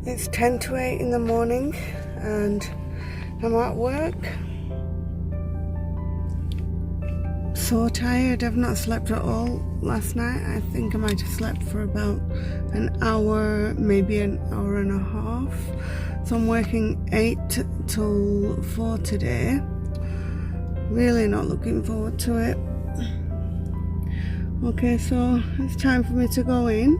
It's 10 to 8 in the morning and I'm at work. So tired, I've not slept at all last night. I think I might have slept for about an hour, maybe an hour and a half. So I'm working 8 till 4 today. Really not looking forward to it. Okay, so it's time for me to go in.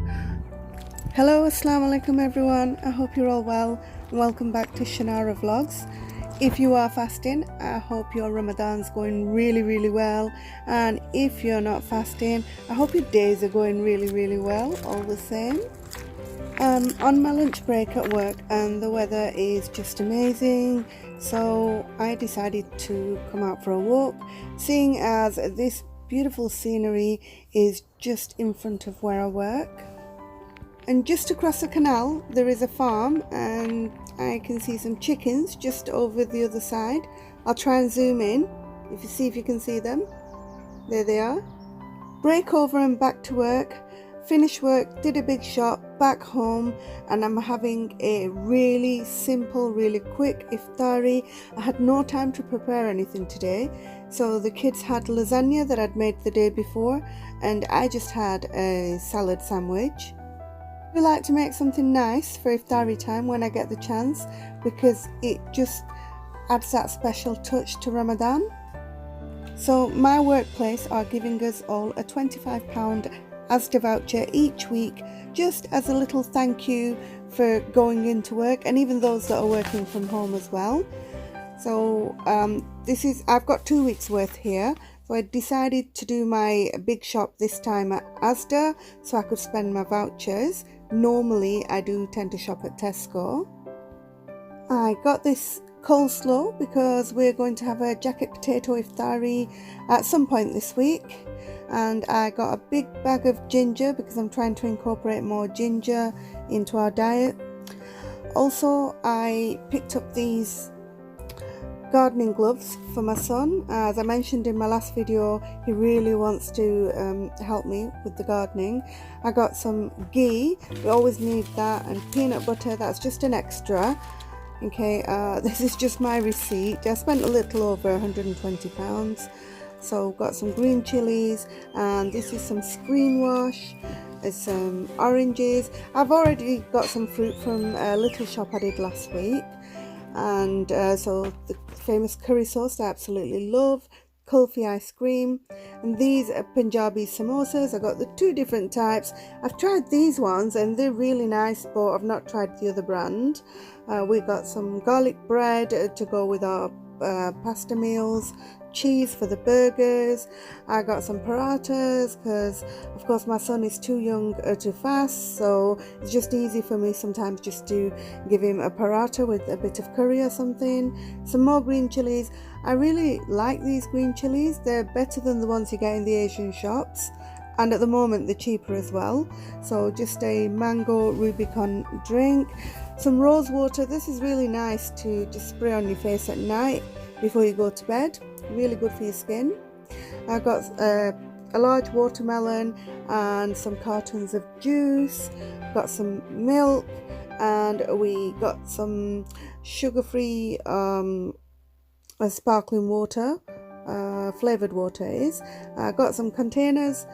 Hello, assalamu alaikum everyone. I hope you're all well and welcome back to Shanara Vlogs. If you are fasting, I hope your Ramadan's going really well, and if you're not fasting, I hope your days are going really well, all the same. On my lunch break at work and the weather is just amazing, so I decided to come out for a walk, seeing as this beautiful scenery is just in front of where I work. And just across the canal there is a farm and I can see some chickens just over the other side. I'll try and zoom in if you can see them. There they are. Break over and back to work. Finish work, did a big shop, back home, and I'm having a really simple, really quick iftari. I had no time to prepare anything today, so the kids had lasagna that I'd made the day before and I just had a salad sandwich. I like to make something nice for iftari time when I get the chance, because it just adds that special touch to Ramadan. So my workplace are giving us all a £25 Asda voucher each week, just as a little thank you for going into work, and even those that are working from home as well. So I've got 2 weeks worth here. So I decided to do my big shop this time at Asda so I could spend my vouchers. Normally I do tend to shop at Tesco. I got this coleslaw because we're going to have a jacket potato iftari at some point this week, and I got a big bag of ginger because I'm trying to incorporate more ginger into our diet. Also, I picked up these gardening gloves for my son. As I mentioned in my last video, he really wants to help me with the gardening. I got some ghee, we always need that, and peanut butter, that's just an extra. Okay, this is just my receipt. I spent a little over £120. So got some green chilies, and this is some screen wash. There's some oranges. I've already got some fruit from a little shop I did last week, and so the famous curry sauce I absolutely love, kulfi ice cream, and these are Punjabi samosas. I got the 2 different types. I've tried these ones and they're really nice, but I've not tried the other brand. We got some garlic bread to go with our pasta meals, cheese for the burgers. I got some parathas because of course my son is too young to fast, so it's just easy for me sometimes just to give him a paratha with a bit of curry or something. Some more green chilies. I really like these green chilies. They're better than the ones you get in the Asian shops, and at the moment they're cheaper as well. So just a mango Rubicon drink. Some rose water. This is really nice to just spray on your face at night before you go to bed. Really good for your skin. I got a large watermelon and some cartons of juice. Got some milk, and we got some sugar-free sparkling water, flavored water is. I got some containers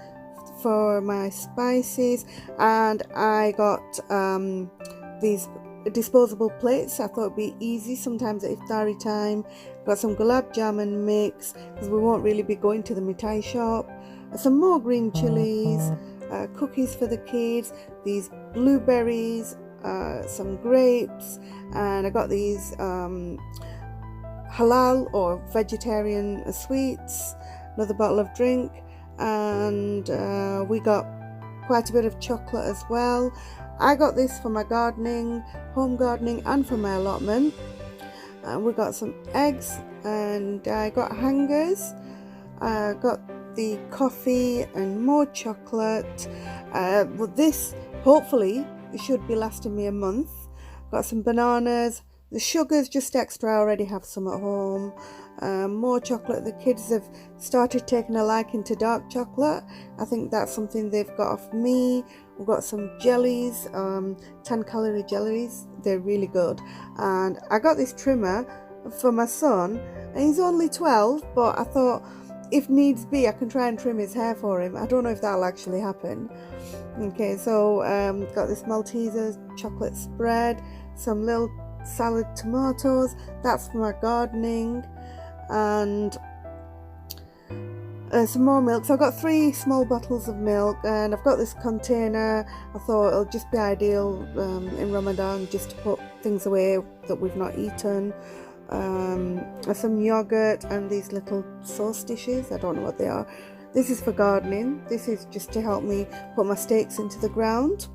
for my spices, and I got these disposable plates. I thought it'd be easy sometimes at iftari time. Got some gulab jamun mix because we won't really be going to the mithai shop. Some more green chilies, cookies for the kids, these blueberries, some grapes, and I got these halal or vegetarian sweets, another bottle of drink, and we got quite a bit of chocolate as well. I got this for my gardening, home gardening, and for my allotment. We got some eggs, and I got hangers. I got the coffee and more chocolate. But this hopefully it should be lasting me a month. Got some bananas. The sugar's just extra, I already have some at home. More chocolate. The kids have started taking a liking to dark chocolate. I think that's something they've got off me We've got some jellies, 10-calorie jellies. They're really good. And I got this trimmer for my son, and he's only 12, but I thought if needs be I can try and trim his hair for him. I don't know if that'll actually happen. Okay, so got this Malteser chocolate spread, some little salad tomatoes, that's for my gardening, and some more milk. So I've got 3 small bottles of milk, and I've got this container. I thought it'll just be ideal in Ramadan just to put things away that we've not eaten. Some yogurt and these little sauce dishes. I don't know what they are. This is for gardening. This is just to help me put my stakes into the ground.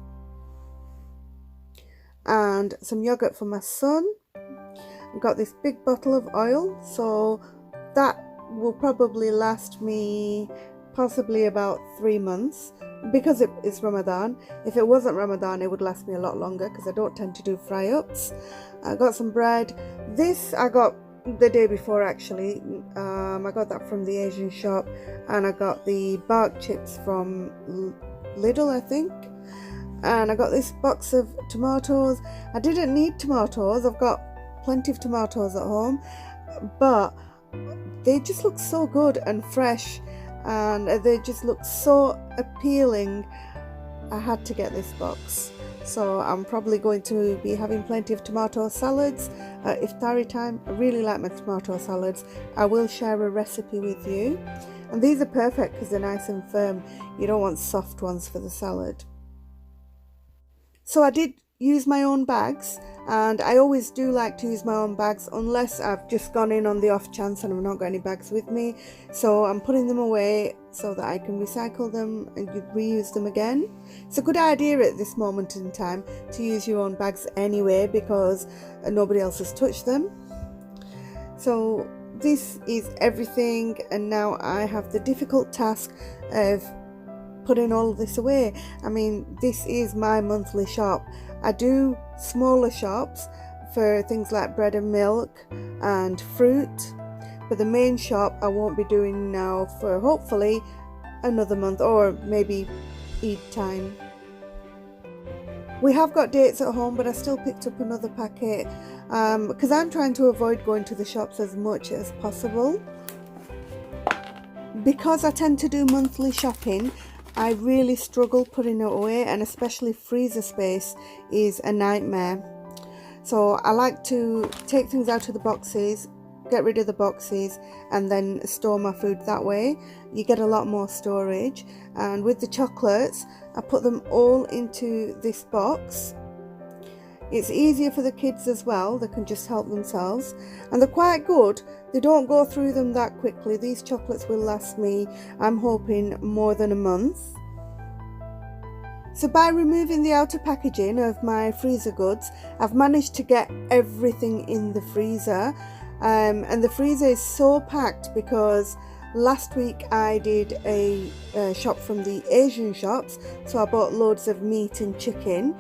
And some yogurt for my son. I've got this big bottle of oil, so that will probably last me possibly about 3 months because it's Ramadan. If it wasn't Ramadan, it would last me a lot longer because I don't tend to do fry-ups. I got some bread. This I got the day before actually. I got that from the Asian shop, and I got the bark chips from Lidl, I think. And I got this box of tomatoes. I didn't need tomatoes. I've got plenty of tomatoes at home, but they just look so good and fresh, and they just look so appealing. I had to get this box. So I'm probably going to be having plenty of tomato salads at iftari time. I really like my tomato salads. I will share a recipe with you. And these are perfect because they're nice and firm. You don't want soft ones for the salad. So I did use my own bags, and I always do like to use my own bags unless I've just gone in on the off chance and I've not got any bags with me. So I'm putting them away so that I can recycle them and reuse them again. It's a good idea at this moment in time to use your own bags anyway because nobody else has touched them. So this is everything, and now I have the difficult task of putting all of this away. I mean, this is my monthly shop. I do smaller shops for things like bread and milk and fruit, but the main shop I won't be doing now for hopefully another month or maybe Eid time. We have got dates at home, but I still picked up another packet because I'm trying to avoid going to the shops as much as possible. Because I tend to do monthly shopping, I really struggle putting it away, and especially freezer space is a nightmare. So I like to take things out of the boxes, get rid of the boxes, and then store my food that way. You get a lot more storage. And with the chocolates, I put them all into this box. It's easier for the kids as well. They can just help themselves, and they're quite good. They don't go through them that quickly. These chocolates will last me, I'm hoping, more than a month. So by removing the outer packaging of my freezer goods, I've managed to get everything in the freezer. And the freezer is so packed because last week I did a shop from the Asian shops, so I bought loads of meat and chicken,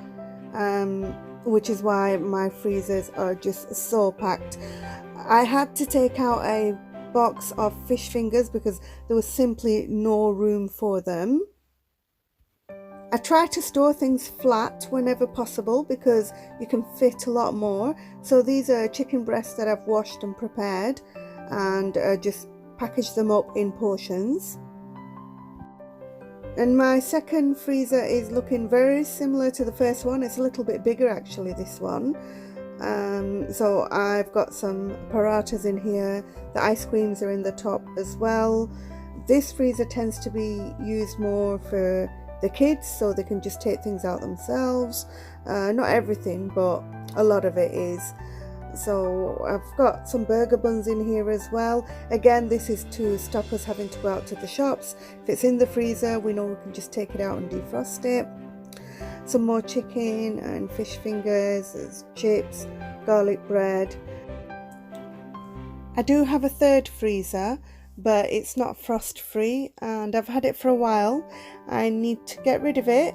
which is why my freezers are just so packed. I had to take out a box of fish fingers because there was simply no room for them. I try to store things flat whenever possible because you can fit a lot more. So these are chicken breasts that I've washed and prepared, and just package them up in portions. And my second freezer is looking very similar to the first one. It's a little bit bigger actually, this one. So I've got some parathas in here. The ice creams are in the top as well. This freezer tends to be used more for the kids, so they can just take things out themselves. Not everything, but a lot of it is. So I've got some burger buns in here as well. Again, this is to stop us having to go out to the shops. If it's in the freezer, we know we can just take it out and defrost it. Some more chicken and fish fingers, there's chips, garlic bread. I do have a third freezer, but it's not frost free, and I've had it for a while. I need to get rid of it.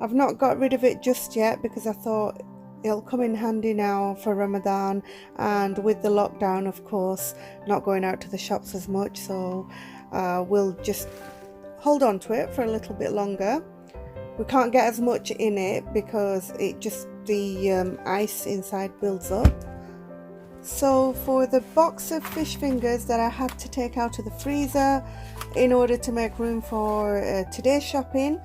I've not got rid of it just yet because I thought it'll come in handy now for Ramadan, and with the lockdown, of course, not going out to the shops as much, so we'll just hold on to it for a little bit longer. we can't get as much in it because it just the ice inside builds up. So for the box of fish fingers that I had to take out of the freezer in order to make room for today's shopping,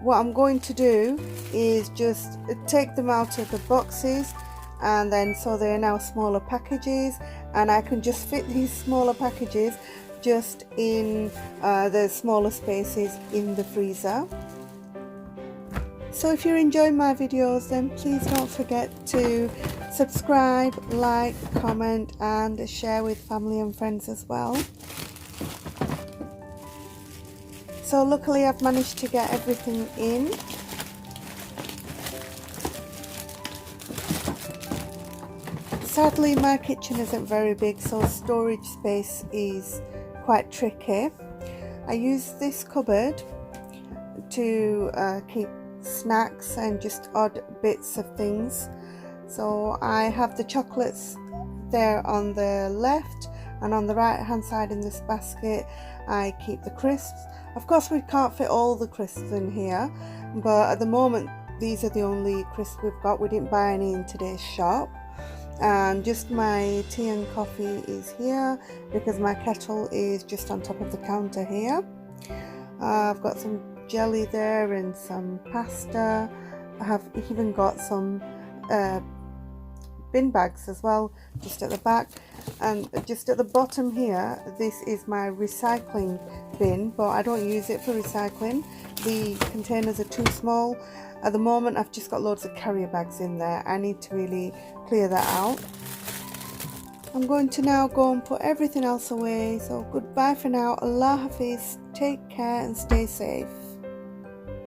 what I'm going to do is just take them out of the boxes, and then so they're now smaller packages, and I can just fit these smaller packages just in the smaller spaces in the freezer. So if you're enjoying my videos, then please don't forget to subscribe, like, comment and share with family and friends as well. So luckily I've managed to get everything in. Sadly my kitchen isn't very big, so storage space is quite tricky. I use this cupboard to keep snacks and just odd bits of things. So I have the chocolates there on the left, and on the right hand side in this basket I keep the crisps. Of course we can't fit all the crisps in here, but at the moment these are the only crisps we've got. We didn't buy any in today's shop. And just my tea and coffee is here because my kettle is just on top of the counter here. I've got some jelly there and some pasta. I have even got some bin bags as well just at the back, and just at the bottom here this is my recycling bin, but I don't use it for recycling. The containers are too small. At the moment I've just got loads of carrier bags in there. I need to really clear that out. I'm going to now go and put everything else away. So goodbye for now. Allah Hafiz, take care and stay safe.